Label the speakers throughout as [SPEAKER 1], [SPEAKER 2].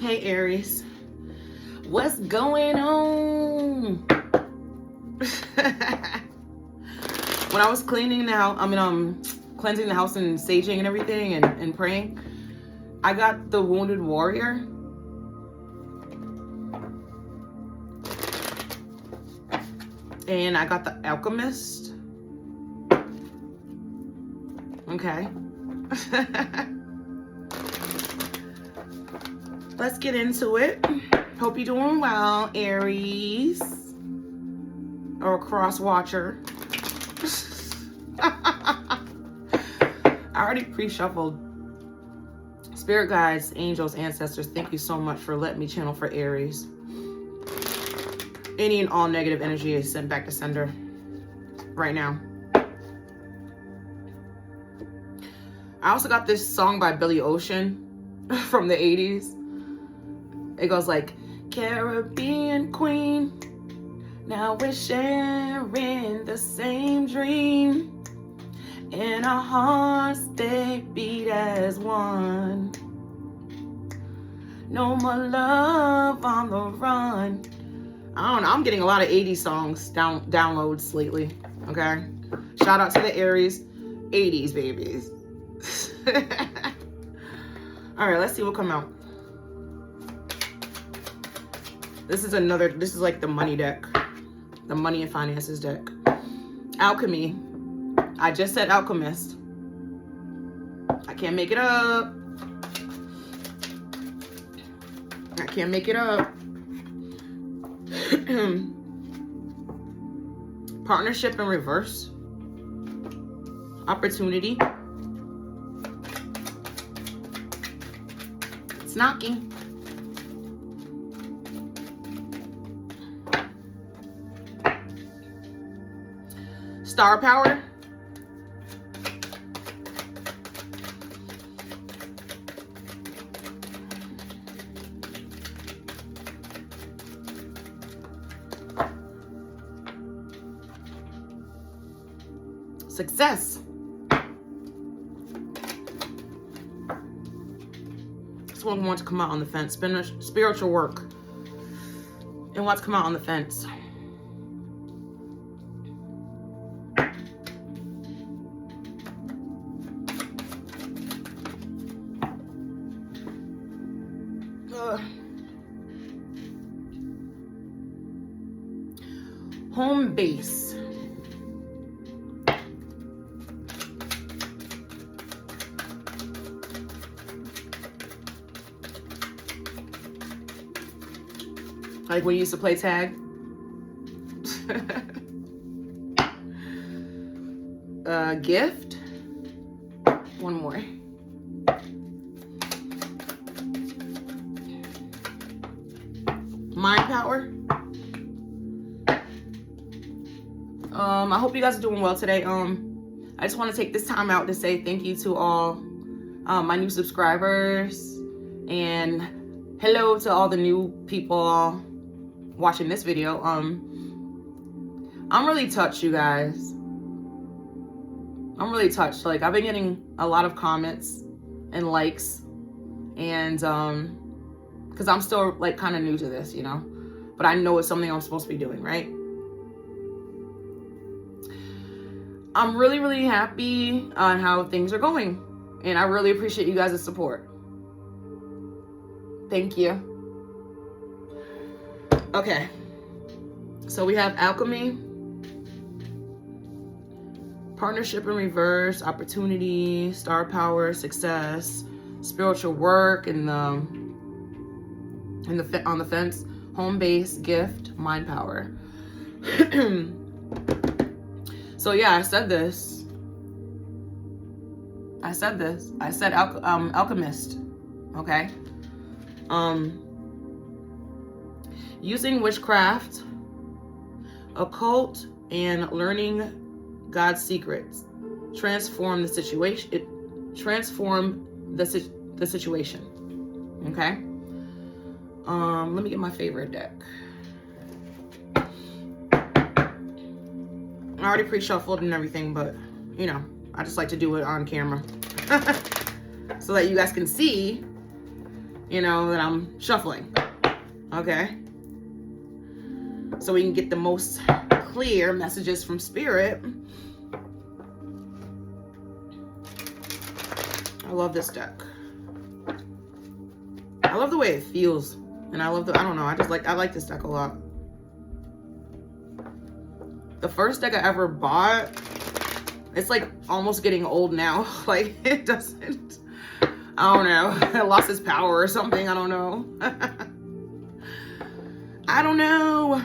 [SPEAKER 1] Hey Aries, what's going on? When I was cleaning the house, cleansing the house and saging and everything and praying, I got the Wounded Warrior. And I got the Alchemist. Okay. Let's get into it. Hope you're doing well, Aries. Or cross watcher. I already pre-shuffled. Spirit guides, angels, ancestors, thank you so much for letting me channel for Aries. Any and all negative energy is sent back to sender right now. I also got this song by Billy Ocean from the 80s. It goes like, Caribbean queen, now we're sharing the same dream, and our hearts, they beat as one. No more love on the run. I don't know, I'm getting a lot of 80s songs downloads lately, okay? Shout out to the Aries 80s babies. All right, let's see what come out. This is like the money deck. The money and finances deck. Alchemy. I just said alchemist. I can't make it up. I can't make it up. Partnership in reverse. Opportunity. It's knocking. Star power. Success. This one wants to come out on the fence. Spiritual work. It wants to come out on the fence. Home base. Like when you used to play tag. Gift. One more. Mind power. I hope you guys are doing well today. I just want to take this time out to say thank you to all my new subscribers, and hello to all the new people watching this video. I'm really touched, you guys. I'm really touched. Like, I've been getting a lot of comments and likes, and because I'm still like kind of new to this, you know, but I know it's something I'm supposed to be doing, right? I'm really, really happy on how things are going, and I really appreciate you guys' support. Thank you. Okay, so we have alchemy, partnership in reverse, opportunity, star power, success, spiritual work, and on the fence, home base, gift, mind power. So yeah, I said this. I said alchemist. Okay. Using witchcraft, occult, and learning God's secrets transform the situation. The situation. Okay. Let me get my favorite deck. I already pre-shuffled and everything, but you know, I just like to do it on camera so that you guys can see you know, that I'm shuffling. Okay? So we can get the most clear messages from Spirit. I love this deck. I love the way it feels. And I love I don't know, I like this deck a lot. The first deck I ever bought, it's like almost getting old now. Like it doesn't, I don't know. It lost its power or something. I don't know. I don't know.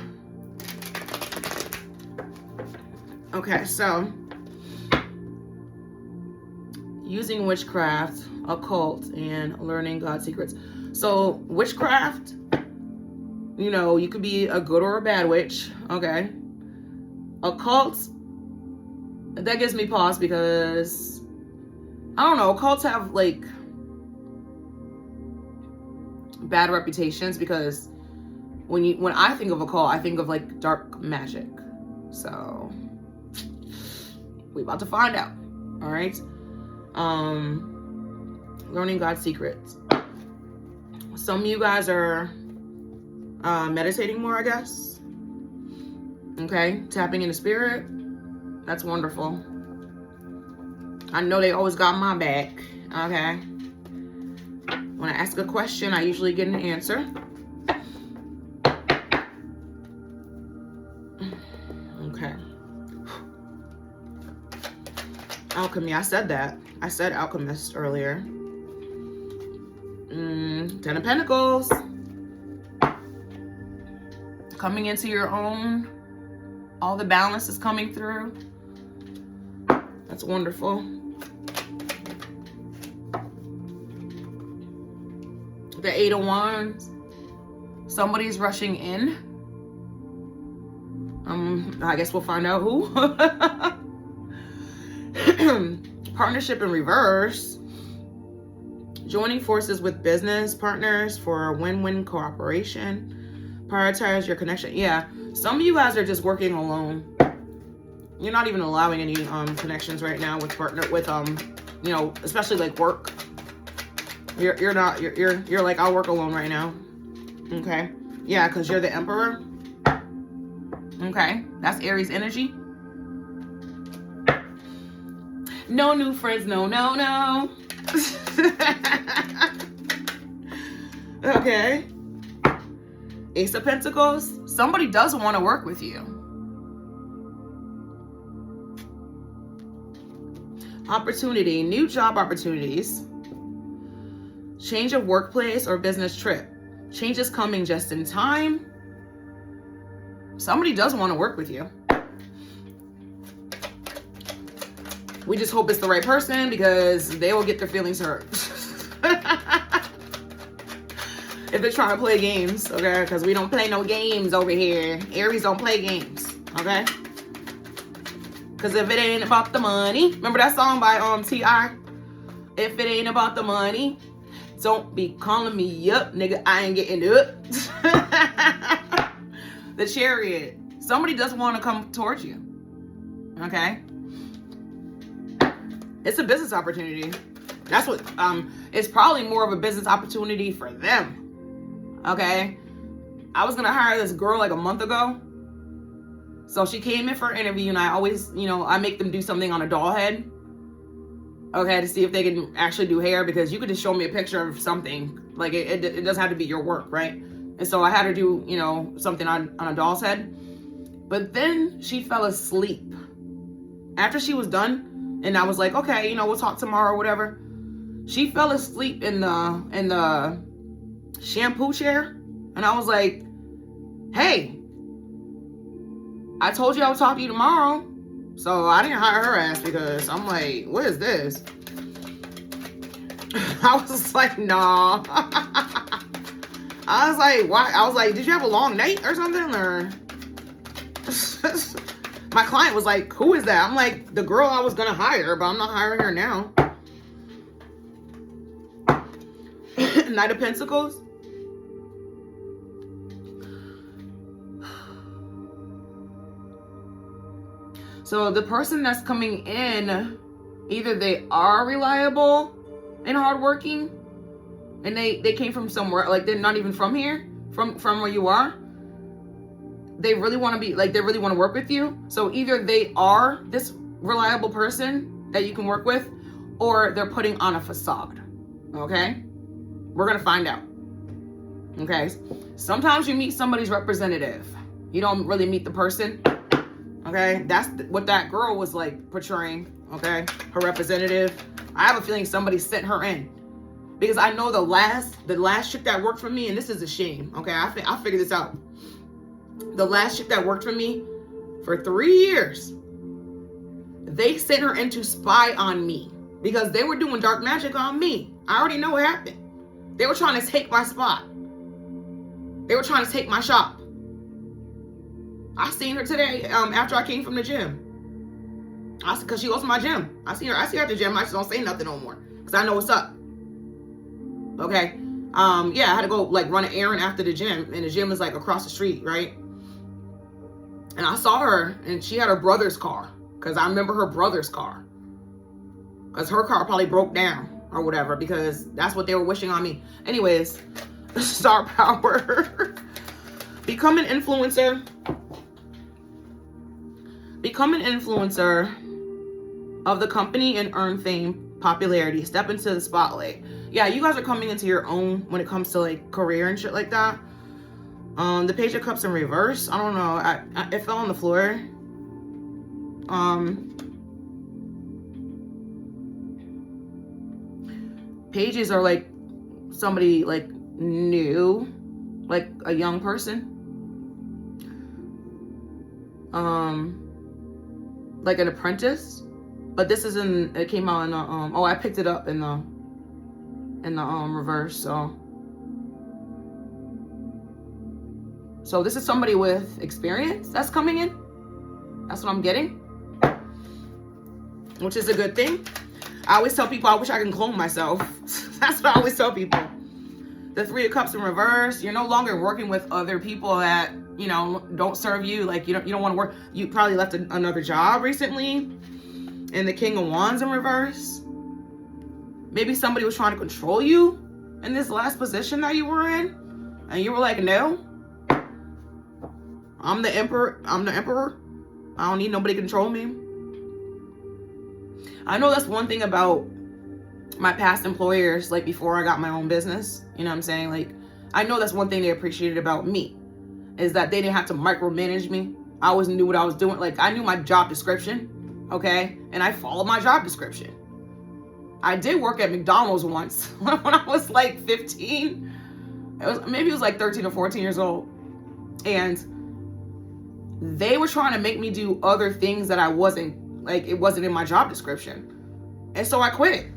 [SPEAKER 1] Okay, so using witchcraft, occult, and learning God's secrets. So witchcraft, you know, you could be a good or a bad witch. Okay. Occults, that gives me pause because I don't know, occults have like bad reputations because when I think of occult, I think of like dark magic. So we about to find out. All right. Learning God's secrets. Some of you guys are meditating more, I guess. Okay, tapping into Spirit. That's wonderful. I know they always got my back. Okay. When I ask a question, I usually get an answer. Okay. Alchemy, I said that. I said alchemist earlier. Ten of Pentacles. Coming into your own. All the balance is coming through. That's wonderful. The Eight of Wands. Somebody's rushing in. I guess we'll find out who. Partnership in reverse. Joining forces with business partners for a win-win cooperation. Prioritize your connection. Yeah. Some of you guys are just working alone. You're not even allowing any connections right now with you know, especially like work. You're like, I'll work alone right now. Okay. Yeah, because you're the Emperor. Okay. That's Aries energy. No new friends. No. Okay. Ace of Pentacles. Somebody does want to work with you. Opportunity. New job opportunities. Change of workplace or business trip. Change is coming just in time. Somebody does want to work with you. We just hope it's the right person because they will get their feelings hurt. If they're trying to play games, okay? Because we don't play no games over here. Aries don't play games, okay? Because if it ain't about the money, remember that song by T.I.? If it ain't about the money, don't be calling me up, nigga. I ain't getting up. The Chariot. Somebody doesn't want to come towards you, okay? It's a business opportunity. That's what, it's probably more of a business opportunity for them. Okay, I was gonna hire this girl like a month ago. So she came in for an interview and I always, you know, I make them do something on a doll head. Okay, to see if they can actually do hair because you could just show me a picture of something. Like it doesn't have to be your work, right? And so I had her do, you know, something on a doll's head. But then she fell asleep. After she was done and I was like, okay, you know, we'll talk tomorrow or whatever. She fell asleep in the shampoo chair, and I was like, hey, I told you I would talk to you tomorrow. So I didn't hire her ass because I'm like, what is this? I was like, nah. I was like, why? I was like, did you have a long night or something? Or my client was like, who is that? I'm like, the girl I was gonna hire, but I'm not hiring her now. Knight of Pentacles. So the person that's coming in, either they are reliable and hardworking, and they came from somewhere, like they're not even from here, from where you are. They really want to be, like, they really want to work with you. So either they are this reliable person that you can work with, or they're putting on a facade. Okay? We're going to find out. Okay? Sometimes you meet somebody's representative. You don't really meet the person. Okay? That's what that girl was like portraying. Okay? Her representative. I have a feeling somebody sent her in. Because I know the last chick that worked for me, and this is a shame. Okay? I figured this out. The last chick that worked for me for 3 years, they sent her in to spy on me because they were doing dark magic on me. I already know what happened. They were trying to take my spot. They were trying to take my shop. I seen her today after I came from the gym. Because she goes to my gym. I see her at the gym. I just don't say nothing no more because I know what's up. Okay. Yeah, I had to go like run an errand after the gym, and the gym is like across the street, right? And I saw her, and she had her brother's car, because I remember her brother's car, because her car probably broke down or whatever, because that's what they were wishing on me. Anyways, star power. Become an influencer. Become an influencer of the company and earn fame, popularity. Step into the spotlight. Yeah, you guys are coming into your own when it comes to like career and shit like that. The Page of Cups in reverse. I don't know. It fell on the floor. Pages are like somebody like new, like a young person. Like an apprentice. But this is it came out in the oh, I picked it up in the reverse. So this is somebody with experience that's coming in. That's what I'm getting, which is a good thing. I always tell people I wish I can clone myself. That's what I always tell people. The Three of Cups in reverse. You're no longer working with other people that, you know, don't serve you. Like you don't want to work. You probably left another job recently. And the King of Wands in reverse. Maybe somebody was trying to control you in this last position that you were in, and you were like, no, I'm the emperor. I don't need nobody to control me. I know that's one thing about my past employers, like before I got my own business, you know what I'm saying? Like, I know that's one thing they appreciated about me, is that they didn't have to micromanage me. I always knew what I was doing. Like, I knew my job description, okay? And I followed my job description. I did work at McDonald's once when I was like 15. Maybe it was like 13 or 14 years old. And they were trying to make me do other things that I wasn't, like, it wasn't in my job description. And so I quit.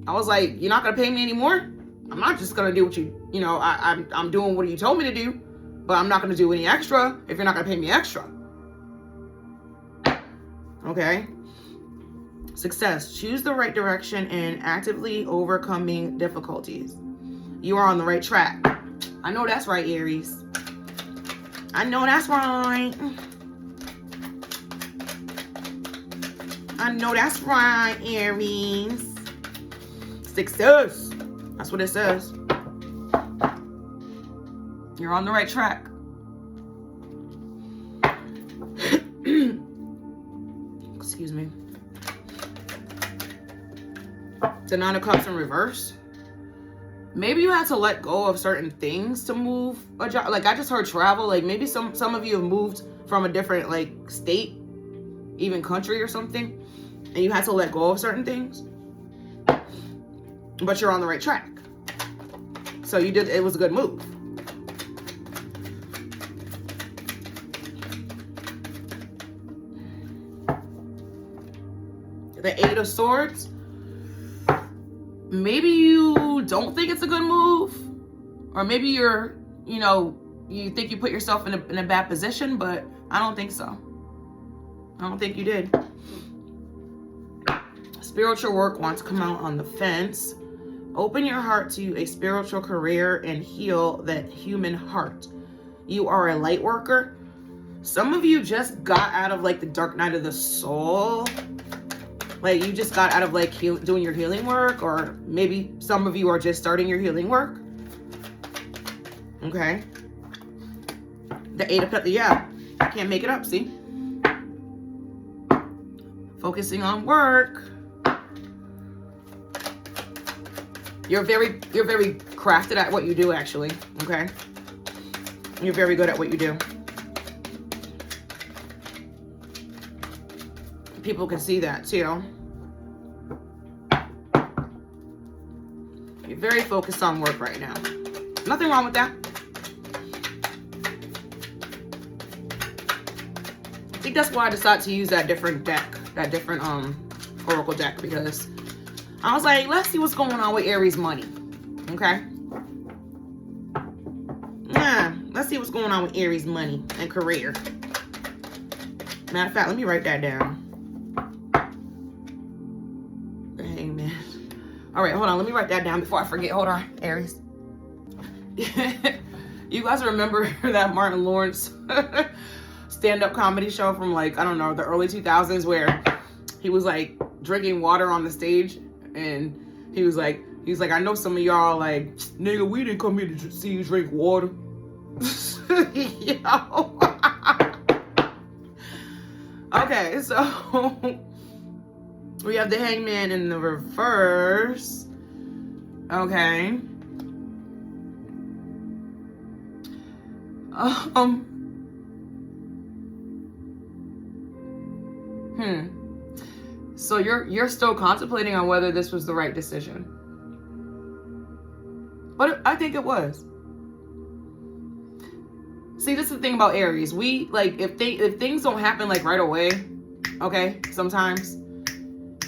[SPEAKER 1] I was like, you're not going to pay me anymore? I'm not just going to do what you know, I'm doing what you told me to do, but I'm not going to do any extra if you're not going to pay me extra. Okay. Success. Choose the right direction and actively overcoming difficulties. You are on the right track. I know that's right, Aries. I know that's right. I know that's right, Aries. Success. That's what it says. You're on the right track. Excuse me. The Nine of Cups in reverse. Maybe you had to let go of certain things to move a job. Like, I just heard travel. Like, maybe some of you have moved from a different, like, state, even country or something, and you had to let go of certain things. But you're on the right track. So you did, it was a good move. The Eight of Swords. Maybe you don't think it's a good move, or maybe you're, you know, you think you put yourself in a bad position, but I don't think so. I don't think you did. Spiritual work wants to come out on the fence. Open your heart to a spiritual career and heal that human heart. You are a light worker. Some of you just got out of like the dark night of the soul. Like, you just got out of like doing your healing work, or maybe some of you are just starting your healing work. Okay. The 8 of Cups, yeah, I can't make it up, see? Focusing on work. You're very crafted at what you do, actually, okay? You're very good at what you do. People can see that, too. You're very focused on work right now. Nothing wrong with that. I think that's why I decided to use that different deck, that different oracle deck, because I was like, let's see what's going on with Aries money. Okay? Yeah, let's see what's going on with Aries money and career. Matter of fact, let me write that down. The Hangman. All right, hold on. Let me write that down before I forget. Hold on, Aries. You guys remember that Martin Lawrence stand-up comedy show from, like, I don't know, the early 2000s, where he was like drinking water on the stage, and he was like, I know some of y'all like, nigga, we didn't come here to see you drink water. Yo. Okay, so we have the Hangman in the reverse. Okay. So you're still contemplating on whether this was the right decision. But I think it was. See, this is the thing about Aries. We, like, if things don't happen like right away, okay, sometimes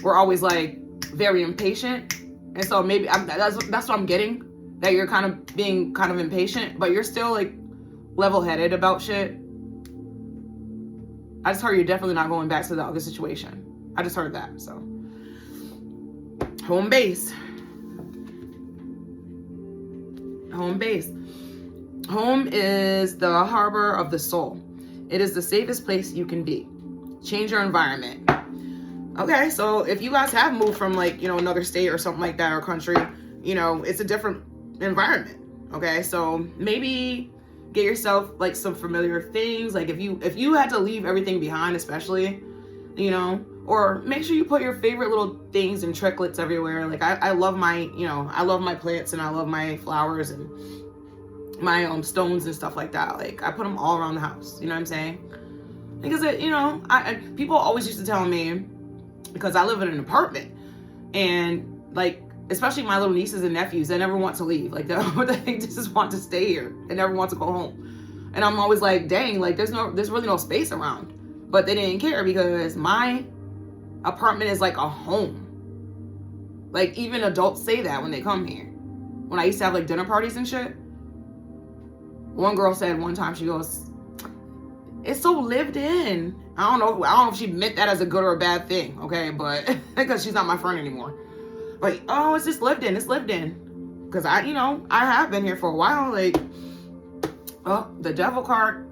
[SPEAKER 1] we're always like very impatient. And so maybe that's what I'm getting, that you're kind of being kind of impatient, but you're still like level-headed about shit. I just heard you're definitely not going back to the other situation. I just heard that, so. Home base. Home base. Home is the harbor of the soul. It is the safest place you can be. Change your environment. Okay, so if you guys have moved from, like, you know, another state or something like that, or country, you know, it's a different environment. Okay, so maybe get yourself like some familiar things. Like if you had to leave everything behind, especially, you know, or make sure you put your favorite little things and tricklets everywhere. Like I love my, you know, I love my plants and I love my flowers and my stones and stuff like that. Like I put them all around the house. You know what I'm saying? Because it, you know, people always used to tell me, because I live in an apartment, and like especially my little nieces and nephews, they never want to leave. Like they just want to stay here. They never want to go home. And I'm always like, dang, like there's really no space around. But they didn't care because my apartment is like a home. Like even adults say that when they come here. When I used to have like dinner parties and shit. One girl said one time, she goes, it's so lived in. I don't know if she meant that as a good or a bad thing, okay? But because she's not my friend anymore. Like, oh, it's just lived in. It's lived in. Because I have been here for a while. Like, oh, the devil card.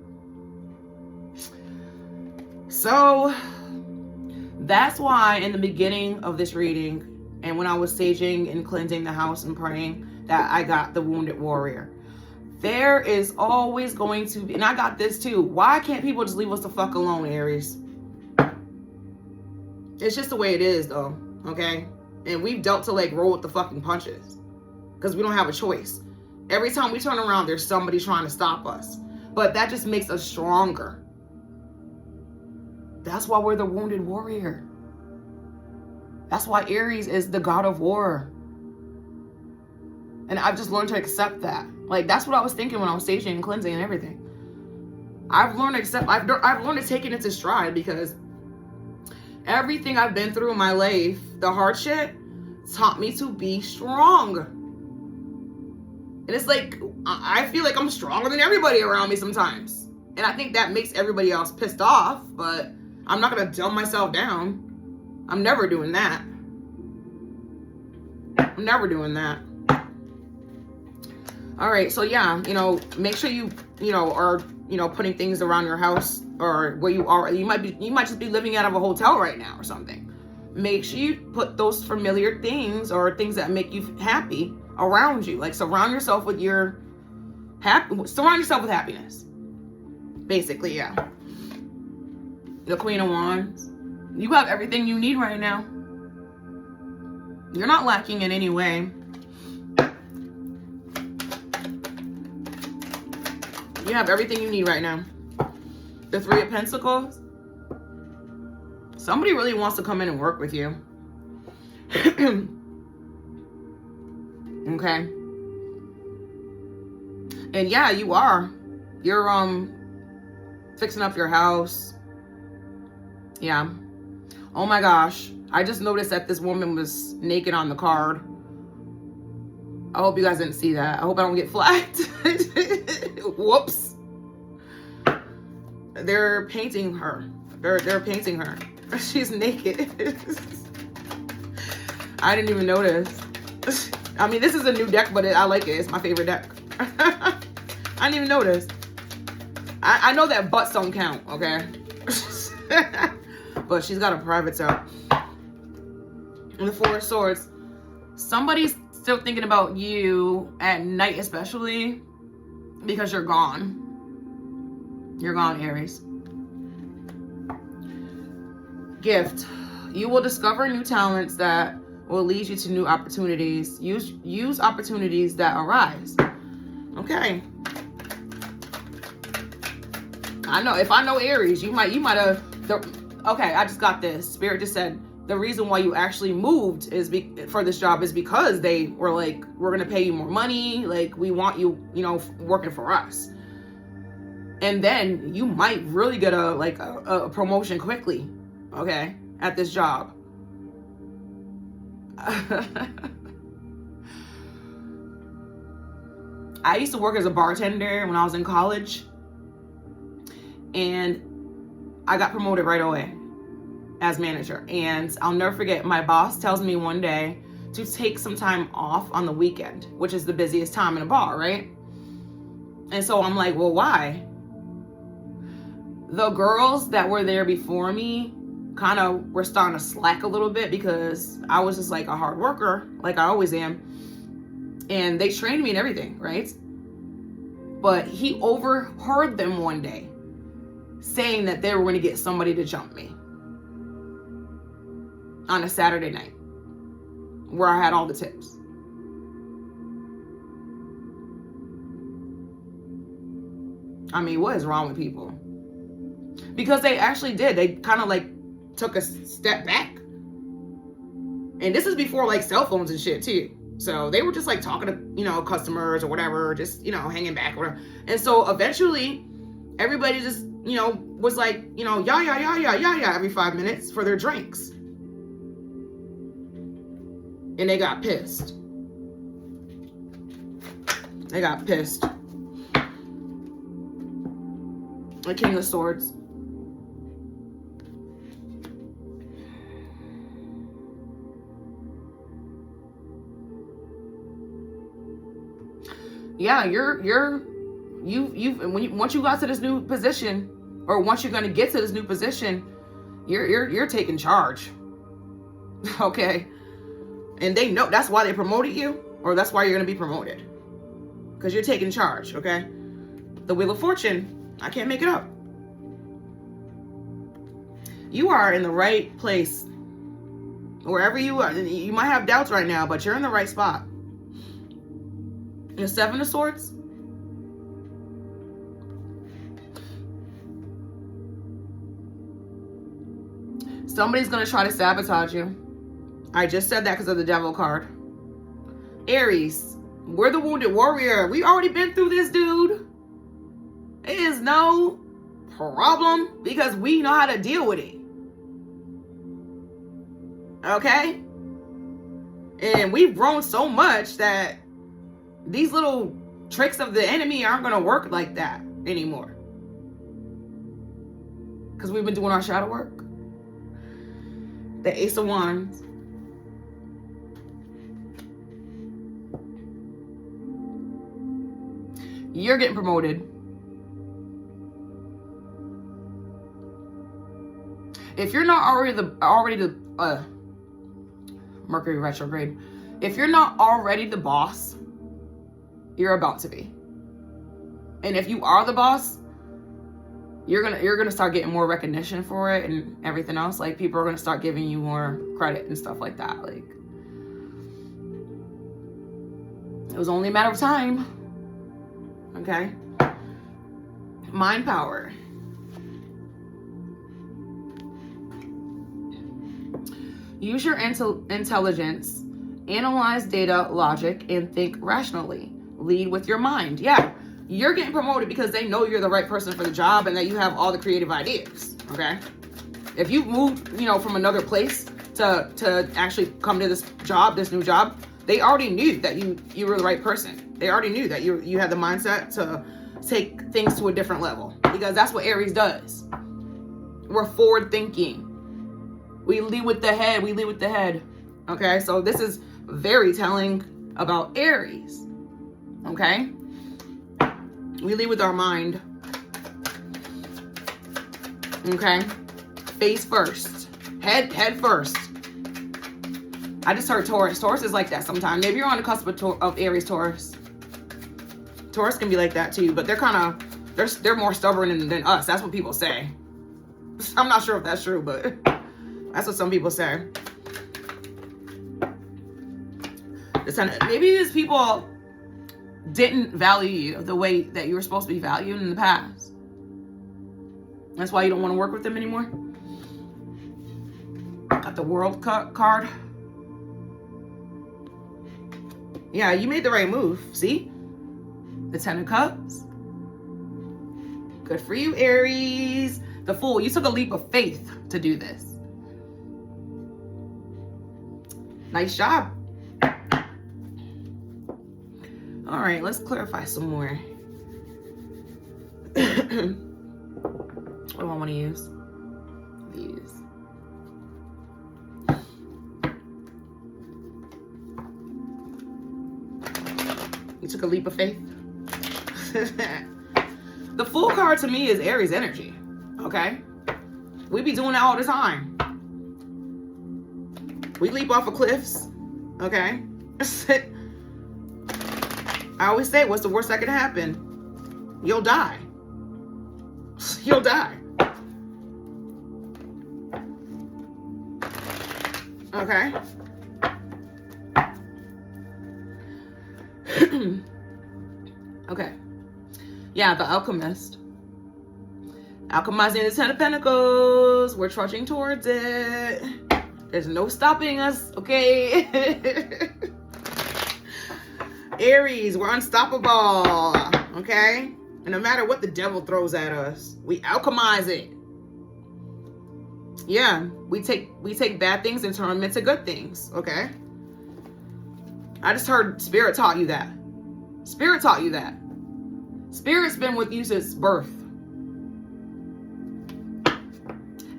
[SPEAKER 1] So that's why in the beginning of this reading, and when I was saging and cleansing the house and praying, that I got the wounded warrior. There is always going to be, and I got this too. Why can't people just leave us the fuck alone, Aries? It's just the way it is, though. Okay? And we've dealt to like roll with the fucking punches. Because we don't have a choice. Every time we turn around, there's somebody trying to stop us. But that just makes us stronger. That's why we're the wounded warrior. That's why Aries is the god of war. And I've just learned to accept that. Like, that's what I was thinking when I was saging and cleansing and everything. I've learned to accept, I've learned to take it into stride, because everything I've been through in my life, the hard shit, taught me to be strong. And it's like, I feel like I'm stronger than everybody around me sometimes. And I think that makes everybody else pissed off, but I'm not going to dumb myself down. I'm never doing that. I'm never doing that. All right, so yeah, you know, make sure you are, putting things around your house, or where you are. You might just be living out of a hotel right now or something. make sure you put those familiar things or things that make you happy around you. Like surround yourself with happiness. Basically, yeah. The Queen of Wands. You have everything you need right now. You're not lacking in any way. You have everything you need right now. The Three of Pentacles. Somebody really wants to come in and work with you. Okay. And yeah, you are. You're fixing up your house. Yeah. Oh my gosh. I just noticed that this woman was naked on the card. I hope you guys didn't see that. I hope I don't get flagged. Whoops. They're painting her. They're painting her. She's naked. I didn't even notice. I mean, this is a new deck, but I like it. It's my favorite deck. I didn't even notice. I know that butts don't count, okay? But she's got a private tub. And the Four of Swords. Somebody's still thinking about you at night, especially because you're gone. You're gone, Aries. Gift. You will discover new talents that will lead you to new opportunities. Use opportunities that arise. Okay. I know, if I know Aries, you might have, okay, I just got this. Spirit just said, the reason why you actually moved for this job is because they were like, we're going to pay you more money. Like, we want you, working for us. And then you might really get a promotion quickly. Okay. At this job. I used to work as a bartender when I was in college. And I got promoted right away as manager. And I'll never forget, my boss tells me one day to take some time off on the weekend, which is the busiest time in a bar, right? And so I'm like, well, why? The girls that were there before me kind of were starting to slack a little bit because I was just like a hard worker, like I always am. And they trained me and everything, right? But he overheard them one day saying that they were going to get somebody to jump me on a Saturday night where I had all the tips. I mean, what is wrong with people? Because they actually did. They kind of like took a step back. And this is before like cell phones and shit too. So they were just like talking to, customers or whatever, just, hanging back or whatever. And so eventually everybody just, was like, yeah, every 5 minutes for their drinks. And they got pissed. They got pissed. The King of Swords. Yeah, once you got to this new position, or once you're going to get to this new position, you're taking charge. Okay. And they know that's why they promoted you, or that's why you're going to be promoted. Because you're taking charge, okay? The Wheel of Fortune, I can't make it up. You are in the right place. Wherever you are, you might have doubts right now, but you're in the right spot. The Seven of Swords. Somebody's going to try to sabotage you. I just said that because of the Devil card. Aries, we're the Wounded Warrior. We already been through this, dude. It is no problem because we know how to deal with it. Okay? And we've grown so much that these little tricks of the enemy aren't going to work like that anymore. Because we've been doing our shadow work. The Ace of Wands. You're getting promoted. If you're not already Mercury retrograde. If you're not already the boss, you're about to be. And if you are the boss, you're gonna start getting more recognition for it and everything else. Like, people are gonna start giving you more credit and stuff like that. Like, it was only a matter of time. Okay. Mind power. Use your intelligence, analyze data, logic, and think rationally. Lead with your mind. Yeah, you're getting promoted because they know you're the right person for the job and that you have all the creative ideas. Okay. If you moved, from another place to actually come to this job, this new job, they already knew that you were the right person. They already knew that you had the mindset to take things to a different level, because that's what Aries does. We're forward thinking. We lead with the head. We lead with the head. Okay, so this is very telling about Aries. Okay, we lead with our mind. Okay, face first, head first. I just heard Taurus. Taurus is like that sometimes. Maybe you're on the cusp of Aries, Taurus. Taurus can be like that too, but they're more stubborn than us. That's what people say. I'm not sure if that's true, but that's what some people say. Maybe these people didn't value you the way that you were supposed to be valued in the past. That's why you don't want to work with them anymore. Got the World card. Yeah, you made the right move. See? The Ten of Cups. Good for you, Aries. The Fool. You took a leap of faith to do this. Nice job. All right, let's clarify some more. What do I want to use? These. You took a leap of faith. The Fool card to me is Aries energy. Okay? We be doing that all the time. We leap off of cliffs. Okay? I always say, what's the worst that could happen? You'll die. You'll die. Okay? Okay. Yeah, the Alchemist. Alchemizing the Ten of Pentacles. We're trudging towards it. There's no stopping us, okay? Aries, we're unstoppable, okay? And no matter what the devil throws at us, we alchemize it. Yeah, we take bad things and turn them into good things, okay? I just heard Spirit taught you that. Spirit taught you that. Spirit's been with you since birth.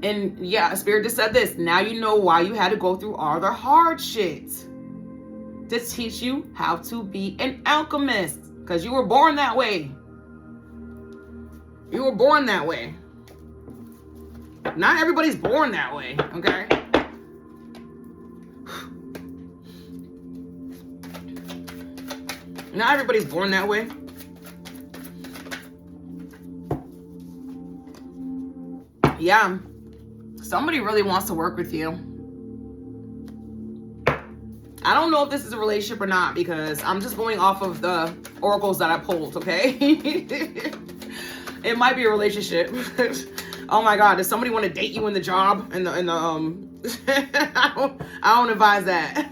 [SPEAKER 1] And yeah, Spirit just said this. Now you know why you had to go through all the hard shit. To teach you how to be an alchemist. Because you were born that way. You were born that way. Not everybody's born that way, okay? Not everybody's born that way. Yeah. Somebody really wants to work with you. I don't know if this is a relationship or not, because I'm just going off of the oracles that I pulled, okay? It might be a relationship. Oh my God, does somebody want to date you in the job? I don't advise that.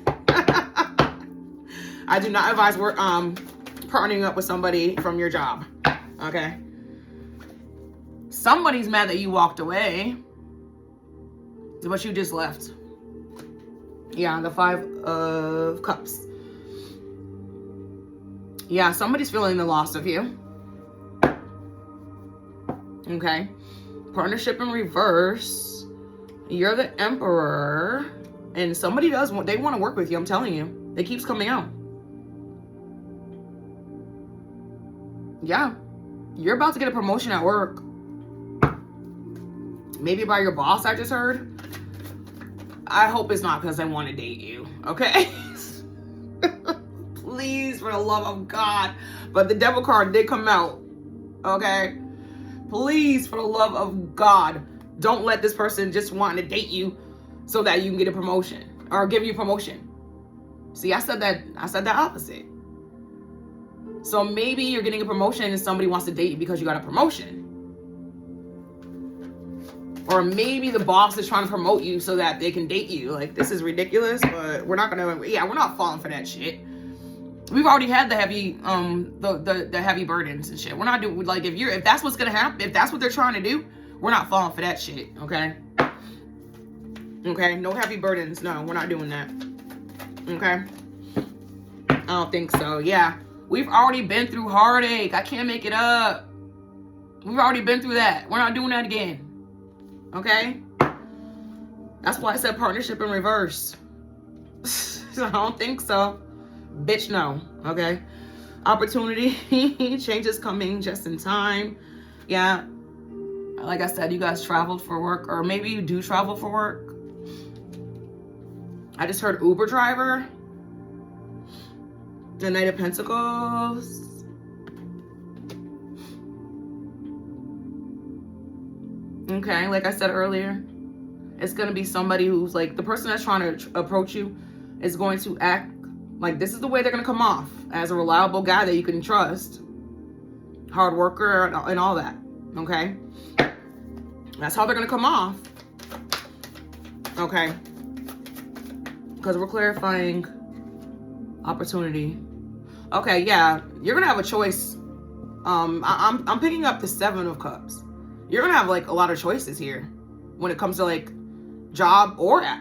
[SPEAKER 1] I do not advise partnering up with somebody from your job, okay? Somebody's mad that you walked away, but you just left. Yeah, the Five of Cups. Yeah, somebody's feeling the loss of you. Okay. Partnership in reverse. You're the Emperor. And somebody they want to work with you, I'm telling you. It keeps coming out. Yeah. You're about to get a promotion at work. Maybe by your boss, I just heard. I hope it's not because I want to date you, okay? Please, for the love of God. But the devil card did come out, okay? Please, for the love of God, don't let this person just want to date you so that you can get a promotion or give you a promotion. See, I said that opposite. So maybe you're getting a promotion and somebody wants to date you because you got a promotion. Or maybe the boss is trying to promote you so that they can date you. Like, this is ridiculous, but we're not falling for that shit. We've already had the heavy, the heavy burdens and shit. We're not doing, like, if that's what's gonna happen, if that's what they're trying to do, we're not falling for that shit, okay? Okay, no heavy burdens. No, we're not doing that. Okay? I don't think so. Yeah, we've already been through heartache. I can't make it up. We've already been through that. We're not doing that again. Okay? That's why I said partnership in reverse. I don't think so. Bitch, no. Okay? Opportunity. Change is coming just in time. Yeah. Like I said, you guys traveled for work, or maybe you do travel for work. I just heard Uber driver. The Knight of Pentacles. Okay, like I said earlier, it's going to be somebody who's like, the person that's trying to approach you is going to act like this is the way they're going to come off, as a reliable guy that you can trust, hard worker and all that. Okay, that's how they're going to come off. Okay, because we're clarifying opportunity. Okay, yeah, you're going to have a choice. I'm picking up the Seven of Cups. You're gonna have like a lot of choices here when it comes to like job or I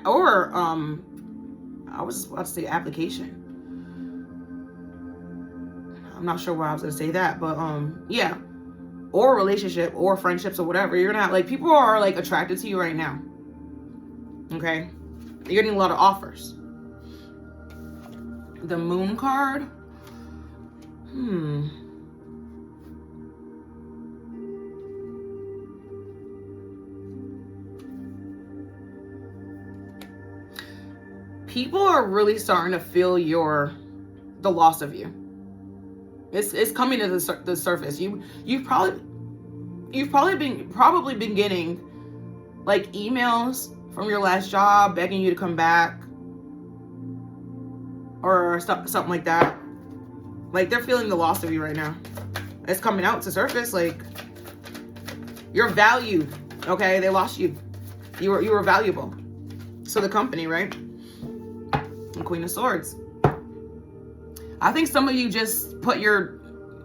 [SPEAKER 1] was about to say application. I'm not sure why I was gonna say that, but yeah, or relationship or friendships or whatever. You're gonna have like, people are like attracted to you right now. Okay, you're getting a lot of offers. The Moon card. People are really starting to feel the loss of you. It's coming to the surface. You've probably been getting like emails from your last job begging you to come back, or something like that. Like, they're feeling the loss of you right now. It's coming out to surface. Like, you're valued. Okay, they lost you. You were valuable. So the company, right? And Queen of Swords. I think some of you just put your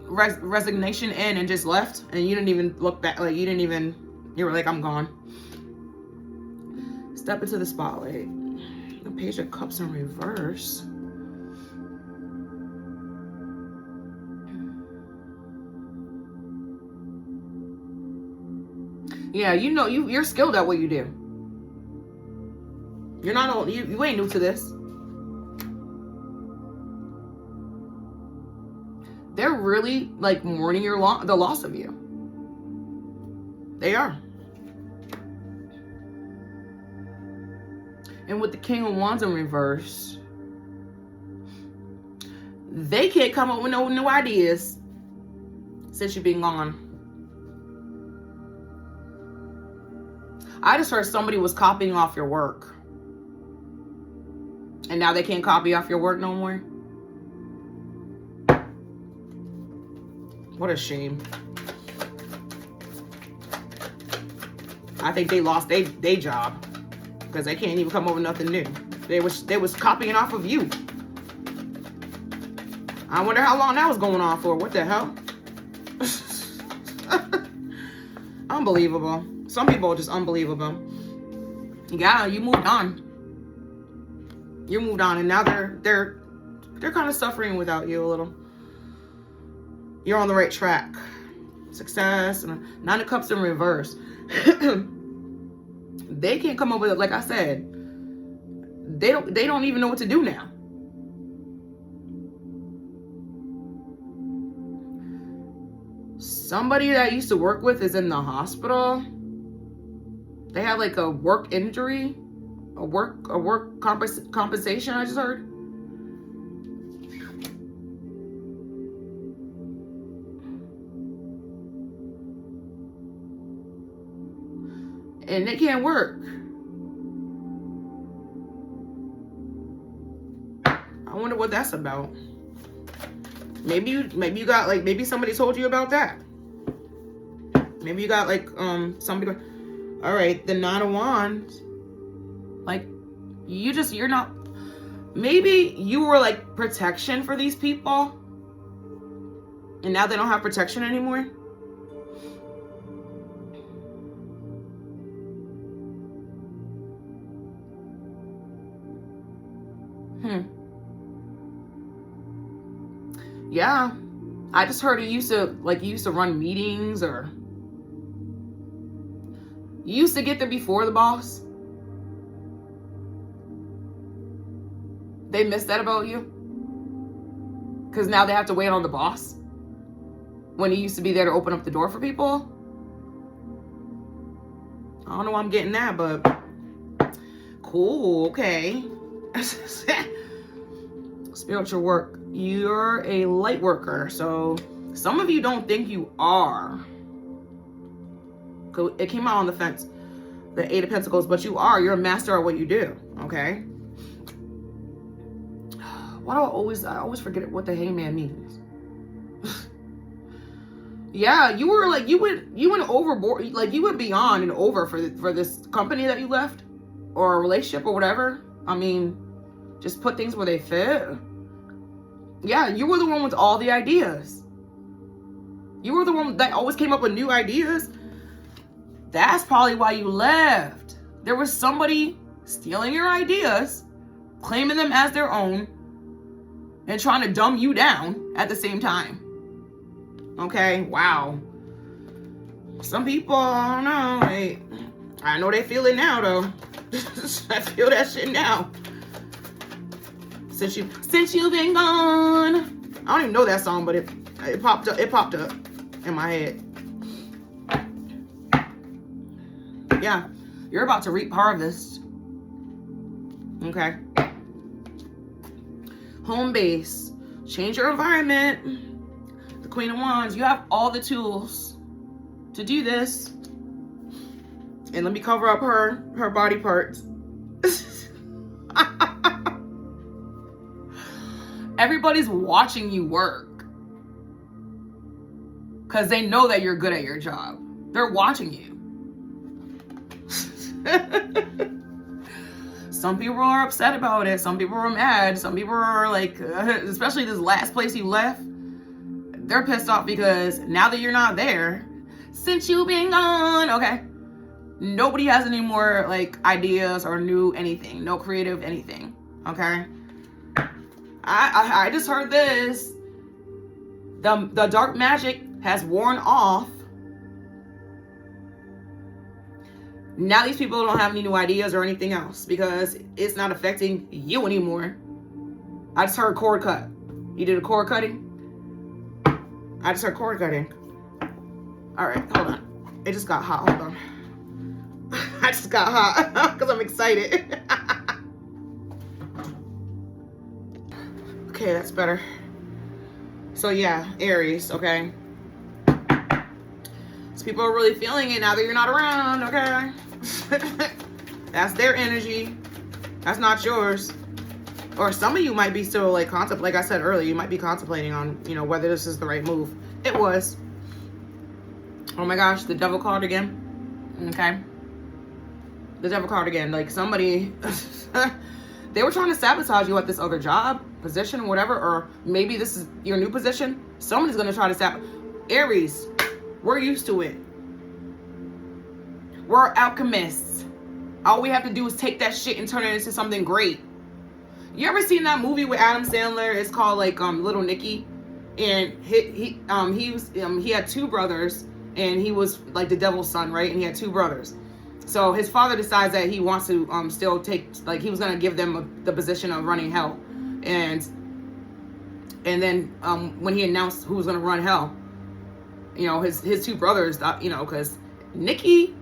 [SPEAKER 1] resignation in and just left, and you didn't even look back. Like, you were like, I'm gone. Step into the spotlight. The Page of Cups in reverse. Yeah, you know, you're skilled at what you do. You're not, you ain't new to this. They're really like mourning the loss of you. They are. And with the King of Wands in reverse, they can't come up with no new ideas since you've been gone. I just heard somebody was copying off your work, and now they can't copy off your work no more. What a shame. I think they lost their job because they can't even come up with nothing new. They was copying off of you. I wonder how long that was going on for. What the hell? Unbelievable. Some people are just unbelievable. Yeah, you moved on. You moved on, and now they're kind of suffering without you a little. You're on the right track. Success. And Nine of Cups in reverse. They can't come up with it. Like I said, they don't even know what to do now. Somebody that I used to work with is in the hospital. They have like a work injury work compensation, I just heard. And it can't work. I wonder what that's about. Maybe you got like, maybe somebody told you about that. Maybe you got like somebody. All right, the Nine of Wands. Like, you're not. Maybe you were like protection for these people, and now they don't have protection anymore. Yeah, I just heard you used to run meetings, or you used to get there before the boss. They missed that about you, because now they have to wait on the boss when he used to be there to open up the door for people. I don't know why I'm getting that, but cool. Okay. Spiritual work. You're a light worker, so some of you don't think you are. It came out on the fence, the Eight of Pentacles, but you are. You're a master at what you do. Okay. Why do I always forget what the Hangman means? Yeah, you were like, you went overboard, like you went beyond and over for this company that you left, or a relationship or whatever. I mean, just put things where they fit. Yeah, you were the one with all the ideas. You were the one that always came up with new ideas. That's probably why you left. There was somebody stealing your ideas, claiming them as their own, and trying to dumb you down at the same time. Okay, wow. Some people, I don't know. I know they feel it now, though. I feel that shit now. Since you've been gone. I don't even know that song, but it popped up in my head. Yeah, you're about to reap harvest. Okay. Home base. Change your environment. The Queen of Wands. You have all the tools to do this. And let me cover up her body parts. Everybody's watching you work because they know that you're good at your job. They're watching you. Some people are upset about it. Some people are mad. Some people are like, especially this last place you left, they're pissed off because now that you're not there, since you've been gone, okay, nobody has any more like ideas or new anything, no creative anything, okay? I just heard this. The dark magic has worn off. Now these people don't have any new ideas or anything else because it's not affecting you anymore. I just heard cord cut. You did a cord cutting? I just heard cord cutting. All right, hold on. It just got hot. Hold on. I just got hot because I'm excited. Okay, that's better. So yeah, Aries, okay? So people are really feeling it now that you're not around, okay? That's their energy. That's not yours. Or some of you might be still like like I said earlier, you might be contemplating on, you know, whether this is the right move. It was. Oh my gosh, the devil card again. Okay. The devil card again. Like somebody, they were trying to sabotage you at this other job, position, whatever, or maybe this is your new position. Somebody's going to try to sabotage. Aries, we're used to it. We're alchemists. All we have to do is take that shit and turn it into something great. You ever seen that movie with Adam Sandler? It's called like Little Nicky, and he had two brothers, and he was like the devil's son, right? And he had two brothers. So his father decides that he wants to still take, like he was gonna give them the position of running hell, and then when he announced who was gonna run hell, you know, his two brothers, you know, because Nicky,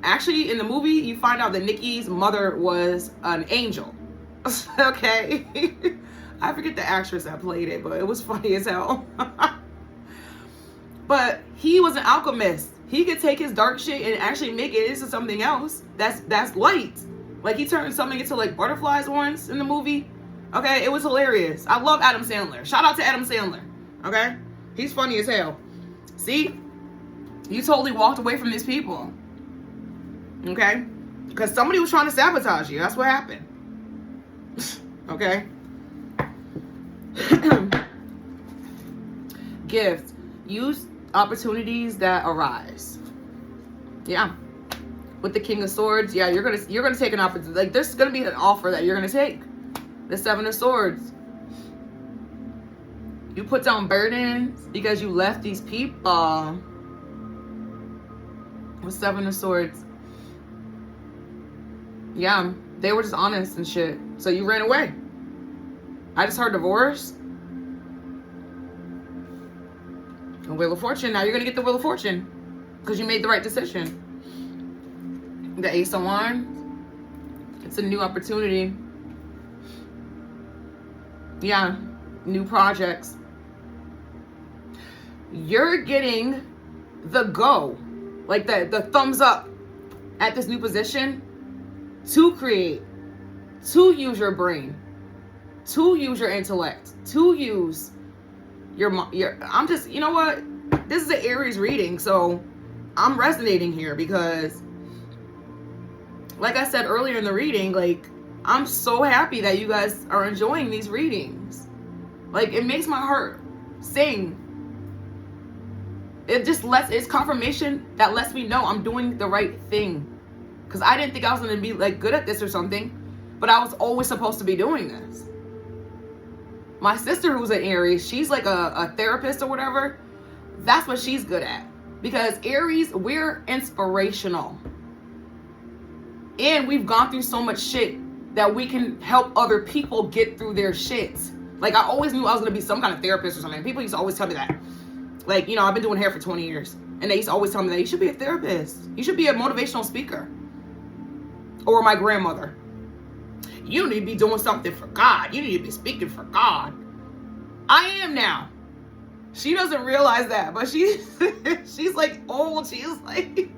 [SPEAKER 1] Actually, in the movie, you find out that Nikki's mother was an angel. Okay? I forget the actress that played it, but it was funny as hell. But he was an alchemist. He could take his dark shit and actually make it into something else that's light. Like, he turned something into, like, butterflies once in the movie. Okay? It was hilarious. I love Adam Sandler. Shout out to Adam Sandler. Okay? He's funny as hell. See? You totally walked away from these people. Okay? Because somebody was trying to sabotage you. That's what happened. Okay? Gift. Use opportunities that arise. Yeah. With the King of Swords, yeah, you're gonna take an opportunity. Like, there's gonna be an offer that you're gonna take. The Seven of Swords. You put down burdens because you left these people. With Seven of Swords. Yeah, they were just honest and shit. So you ran away. I just heard divorce. A Wheel of Fortune. Now you're going to get the Wheel of Fortune. Because you made the right decision. The Ace of Wands. It's a new opportunity. Yeah. New projects. You're getting the go. Like the thumbs up at this new position. To create. To use your brain. To use your intellect. To use your I'm just, you know what? This is an Aries reading, so I'm resonating here because, like I said earlier in the reading, like, I'm so happy that you guys are enjoying these readings. Like, it makes my heart sing. It just it's confirmation that lets me know I'm doing the right thing. Because I didn't think I was going to be, like, good at this or something, but I was always supposed to be doing this. My sister, who's an Aries, she's like a therapist or whatever. That's what she's good at. Because Aries, we're inspirational. And we've gone through so much shit that we can help other people get through their shit. Like, I always knew I was going to be some kind of therapist or something. People used to always tell me that. Like, you know, I've been doing hair for 20 years. And they used to always tell me that you should be a therapist. You should be a motivational speaker. Or my grandmother. You need to be doing something for God. You need to be speaking for God. I am now. She doesn't realize that, but she's like old. She's like,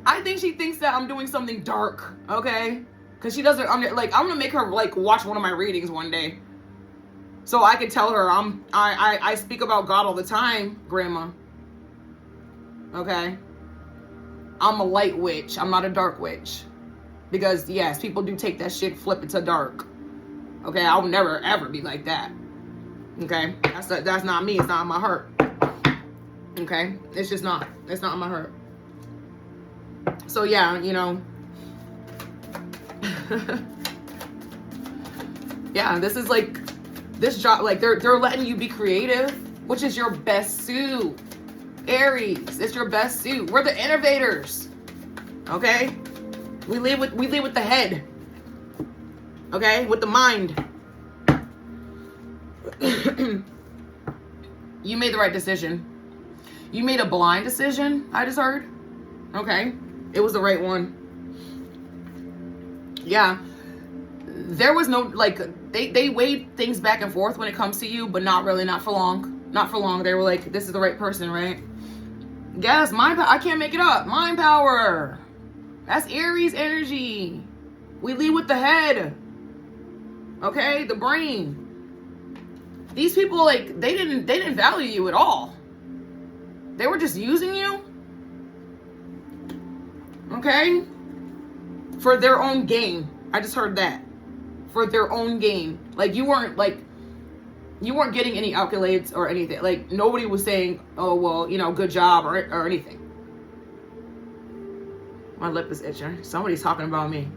[SPEAKER 1] I think she thinks that I'm doing something dark, okay? Because she doesn't, I'm gonna make her like watch one of my readings one day. So I can tell her I speak about God all the time, Grandma. Okay? I'm a light witch. I'm not a dark witch. Because, yes, people do take that shit, flip it to dark. Okay? I'll never, ever be like that. Okay? That's not me. It's not in my heart. Okay? It's just not. It's not in my heart. So, yeah, you know. Yeah, this is like, this job, like, they're letting you be creative, which is your best suit. Aries, it's your best suit. We're the innovators. Okay? We lead with the head. Okay? With the mind. You made the right decision. You made a blind decision, I just heard. Okay? It was the right one. Yeah. There was no, like, they weighed things back and forth when it comes to you, but not really, not for long. Not for long. They were like, this is the right person, right? Yes, mind power. I can't make it up. Mind power. That's Aries energy. We lead with the head. Okay? The brain. These people, like, they didn't value you at all. They were just using you. Okay? For their own gain. I just heard that. For their own gain. Like, you weren't getting any accolades or anything. Like, nobody was saying, oh, well, you know, good job or anything. My lip is itching. Somebody's talking about me.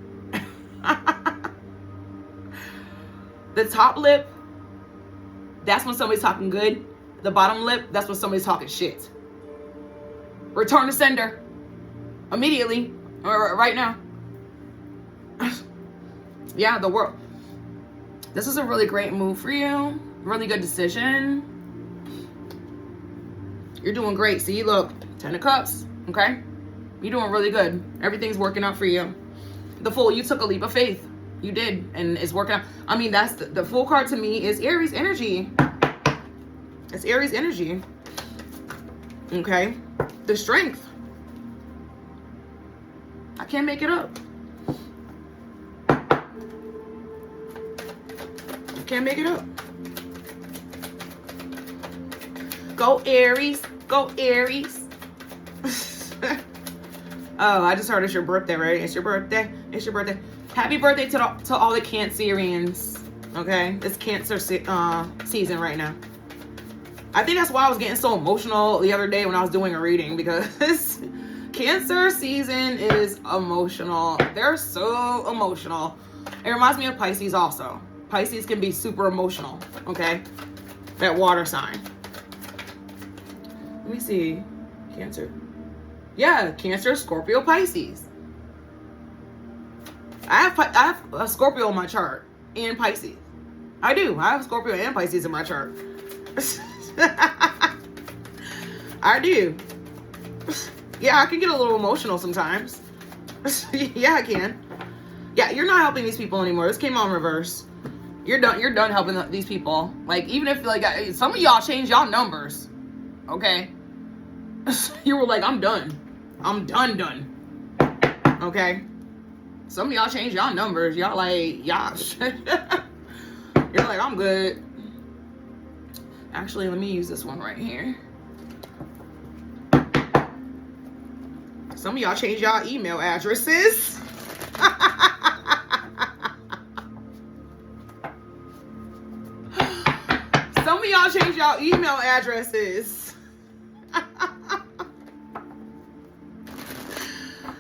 [SPEAKER 1] The top lip, that's when somebody's talking good. The bottom lip, that's when somebody's talking shit. Return to sender. Immediately. Or right now. Yeah, the world. This is a really great move for you. Really good decision. You're doing great. See, look. 10 of Cups. Okay? You're doing really good. Everything's working out for you. The Fool, you took a leap of faith. You did, and it's working out. I mean, that's the Fool card to me is Aries energy. It's Aries energy. Okay? The Strength. I can't make it up. I can't make it up. Go Aries. Go Aries. Oh, I just heard it's your birthday, right? It's your birthday. It's your birthday. Happy birthday to all the Cancerians. Okay? It's Cancer season right now. I think that's why I was getting so emotional the other day when I was doing a reading, because Cancer season is emotional. They're so emotional. It reminds me of Pisces also. Pisces can be super emotional, okay? That water sign. Let me see. Cancer. Yeah, Cancer, Scorpio, Pisces. I have a Scorpio in my chart and Pisces. I do. I have Scorpio and Pisces in my chart. I do. Yeah, I can get a little emotional sometimes. Yeah, I can. Yeah, you're not helping these people anymore. This came on reverse. You're done helping these people. Like, even if, like, some of y'all changed y'all numbers. Okay? You were like, I'm done. I'm done. Okay? Some of y'all changed y'all numbers. Y'all like, y'all. You're like, I'm good. Actually, let me use this one right here. Some of y'all changed y'all email addresses. Some of y'all changed y'all email addresses.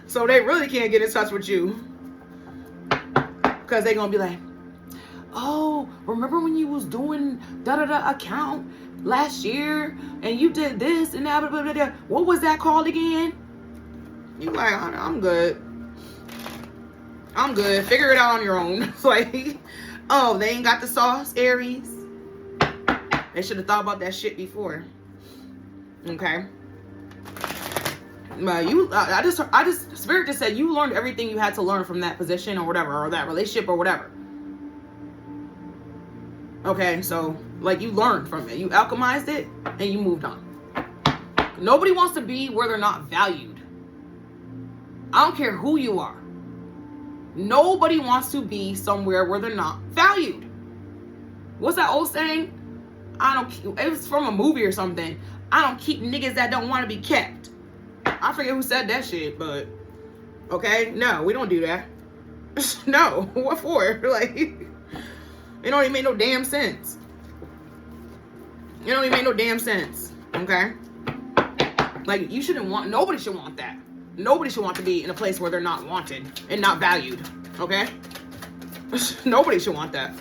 [SPEAKER 1] So they really can't get in touch with you. Because they're going to be like, oh, remember when you was doing da-da-da account last year and you did this and that, blah, blah, blah, blah. What was that called again? You like, I'm good. I'm good. Figure it out on your own. Like, oh, they ain't got the sauce, Aries. They should have thought about that shit before. Okay. I just Spirit just said you learned everything you had to learn from that position or whatever, or that relationship or whatever. Okay, so like you learned from it, you alchemized it, and you moved on. Nobody wants to be where they're not valued. I don't care who you are. Nobody wants to be somewhere where they're not valued. What's that old saying? It was from a movie or something. I don't keep niggas that don't want to be kept. I forget who said that shit, but okay, no, we don't do that. No, what for? Like, it don't even make no damn sense. It don't even make no damn sense. Okay? Like, you shouldn't want, nobody should want that. Nobody should want to be in a place where they're not wanted and not valued. Okay? Nobody should want that.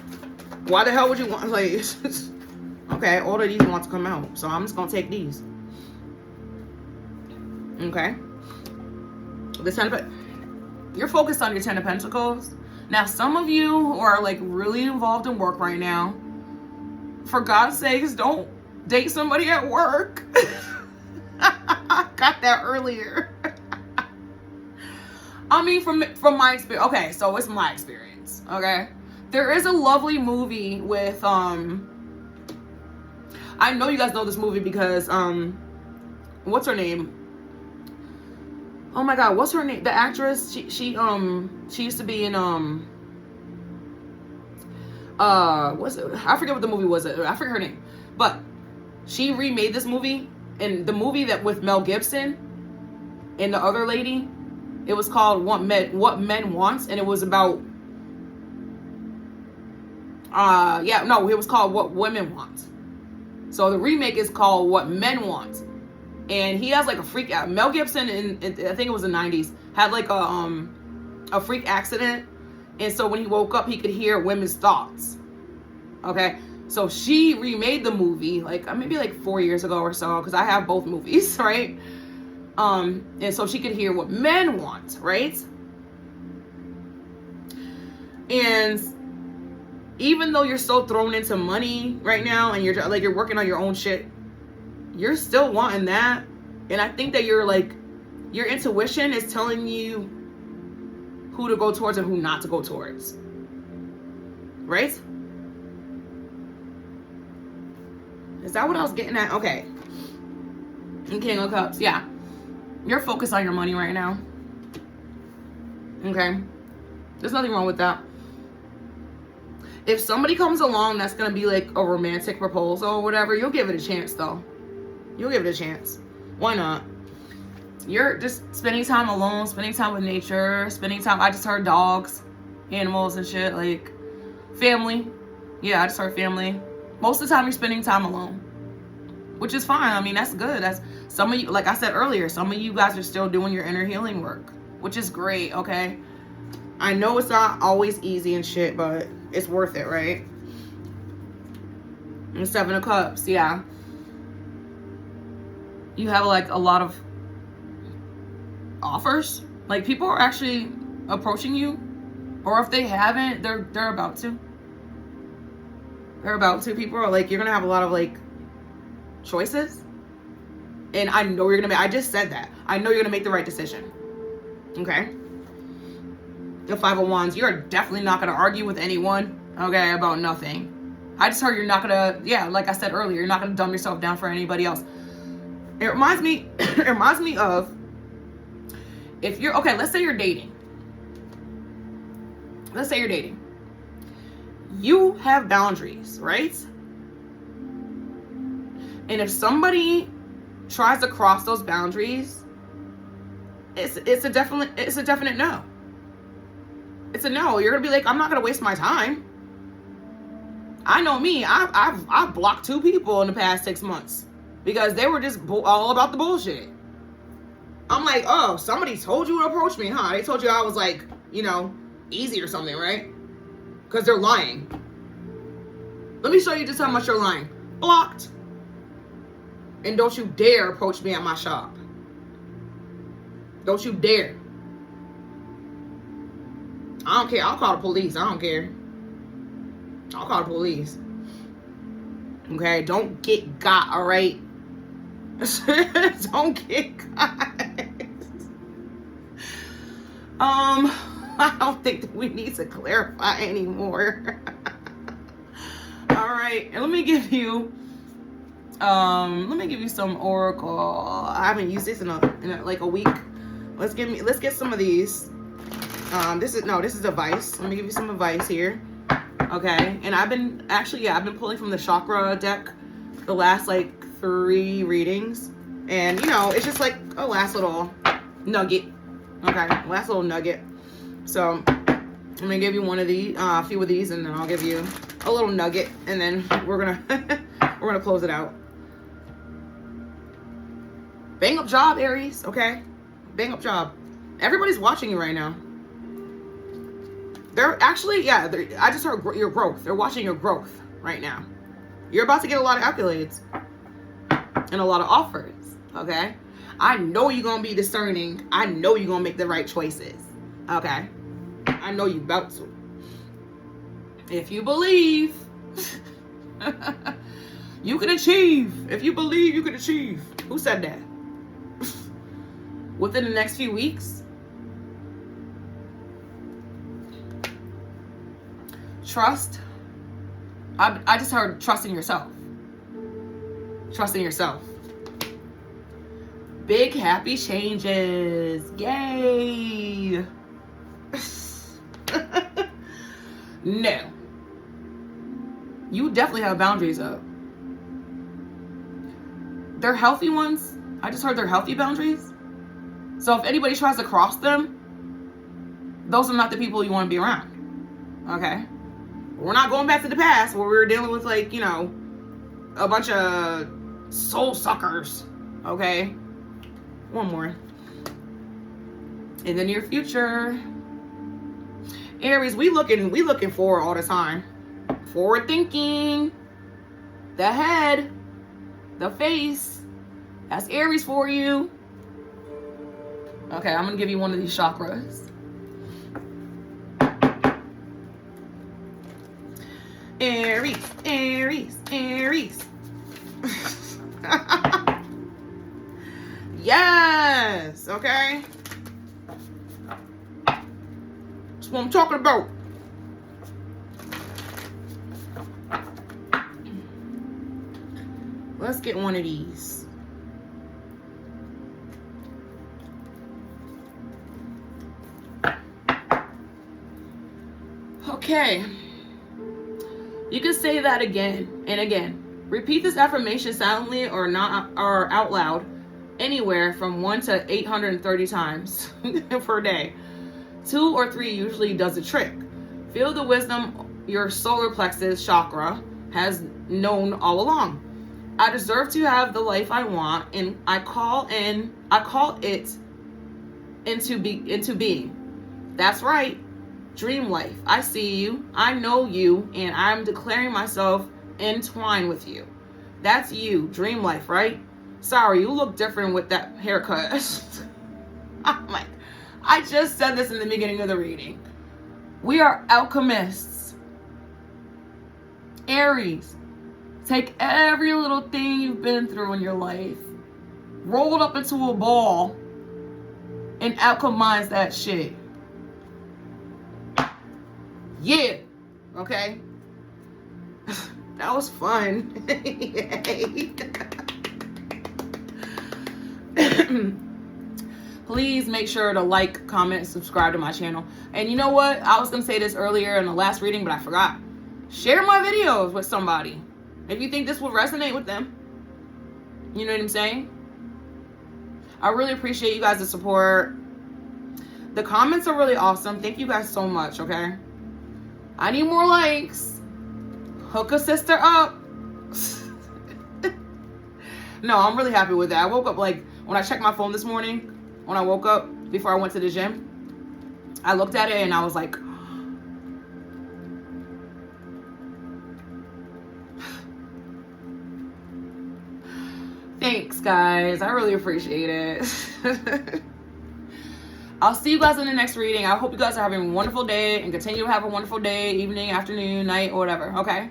[SPEAKER 1] Why the hell would you want, like, okay, all of these want to come out, so I'm just gonna take these. Okay? You're focused on your 10 of Pentacles. Now, some of you who are like really involved in work right now, for God's sakes, don't date somebody at work. I got that earlier. I mean, from my experience. Okay, so it's my experience. Okay, there is a lovely movie with I know you guys know this movie because what's her name? Oh my God, what's her name? The actress, she used to be in what's it? I forget what the movie was. I forget her name, but she remade this movie, and the movie that with Mel Gibson and the other lady, it was called What Men Want, and it was about it was called What Women Want. So the remake is called What Men Want. And he has like a freak out. Mel Gibson in I think it was the 90s had like a freak accident, and so when he woke up he could hear women's thoughts. Okay, so she remade the movie like maybe like 4 years ago or so, because I have both movies, right? And so she could hear what men want, right? And even though you're so thrown into money right now and you're working on your own shit, you're still wanting that. And I think that you're Your intuition is telling you who to go towards and who not to go towards. Right? Is that what I was getting at? Okay. And King of Cups, yeah. You're focused on your money right now. Okay? There's nothing wrong with that. If somebody comes along that's going to be like a romantic proposal or whatever, you'll give it a chance though. You'll give it a chance. Why not? You're just spending time alone, spending time with nature, spending time. I just heard dogs, animals and shit, like family. Yeah, I just heard family. Most of the time you're spending time alone, which is fine. I mean, that's good. That's some of you, like I said earlier, some of you guys are still doing your inner healing work, which is great. Okay. I know it's not always easy and shit, but it's worth it, right? And 7 of Cups, yeah. You have like a lot of offers. Like people are actually approaching you, or if they haven't, they're about to. They're about to. People are like, you're gonna have a lot of like choices, and I know you're gonna make. I just said that. I know you're gonna make the right decision. Okay. The 5 of Wands, you're definitely not going to argue with anyone, okay, about nothing. I just heard you're not going to, yeah, like I said earlier, you're not going to dumb yourself down for anybody else. It reminds me, of, if you're, okay, let's say you're dating. Let's say you're dating. You have boundaries, right? And if somebody tries to cross those boundaries, it's a definite no. It's a no. You're gonna be like, I'm not gonna waste my time. I know me. I've blocked 2 people in the past 6 months because they were just all about the bullshit. I'm like, oh, somebody told you to approach me, huh? They told you I was like, you know, easy or something, right? Because they're lying. Let me show you just how much you're lying. Blocked. And don't you dare approach me at my shop. Don't you dare. I don't care. I'll call the police. I don't care. I'll call the police. Okay? Don't get got, all right? Don't get got. I don't think that we need to clarify anymore. All right. And let me give you some oracle. I haven't used this in like a week. Let's get some of these. This is advice. Let me give you some advice here. Okay. And I've been pulling from the chakra deck the last like 3 readings. And you know, it's just like a last little nugget. Okay. Last little nugget. So I'm gonna give you one of these, a few of these, and then I'll give you a little nugget, and then we're gonna close it out. Bang up job, Aries. Okay. Bang up job. Everybody's watching you right now. They're actually, I just heard your growth. They're watching your growth right now. You're about to get a lot of accolades and a lot of offers, okay? I know you're going to be discerning. I know you're going to make the right choices, okay? I know you're about to. If you believe, you can achieve. If you believe, you can achieve. Who said that? Within the next few weeks, trust. I just heard trusting yourself. Trusting yourself. Big happy changes. Yay. No. You definitely have boundaries up. They're healthy ones. I just heard they're healthy boundaries. So if anybody tries to cross them, those are not the people you want to be around. Okay? We're not going back to the past where we were dealing with, like, you know, a bunch of soul suckers. Okay? One more. In the near future, Aries, we looking forward all the time. Forward thinking. The head. The face. That's Aries for you. Okay, I'm gonna give you one of these chakras. Aries, Aries, Aries. Yes. Yes, okay? That's what I'm talking about. Let's get one of these. Okay. You can say that again and again. Repeat this affirmation silently or out loud, anywhere from 1 to 830 times per day. 2 or 3 usually does the trick. Feel the wisdom your solar plexus chakra has known all along. I deserve to have the life I want, and I call it into being. That's right. Dream life. I see you. I know you, and I'm declaring myself entwined with you. That's you. Dream life, right? Sorry, you look different with that haircut. I'm like, I just said this in the beginning of the reading. We are alchemists. Aries, take every little thing you've been through in your life, roll it up into a ball, and alchemize that shit. Yeah. Okay. That was fun. Please make sure to like, comment, and subscribe to my channel. And you know what? I was going to say this earlier in the last reading, but I forgot. Share my videos with somebody if you think this will resonate with them. You know what I'm saying? I really appreciate you guys' support. The comments are really awesome. Thank you guys so much, okay? I need more likes. Hook a sister up. No, I'm really happy with that. I woke up, like, when I checked my phone this morning, when I woke up before I went to the gym, I looked at it and I was like, thanks, guys. I really appreciate it. I'll see you guys in the next reading. I hope you guys are having a wonderful day and continue to have a wonderful day, evening, afternoon, night, or whatever, okay?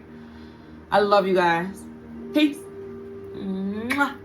[SPEAKER 1] I love you guys. Peace. Mwah.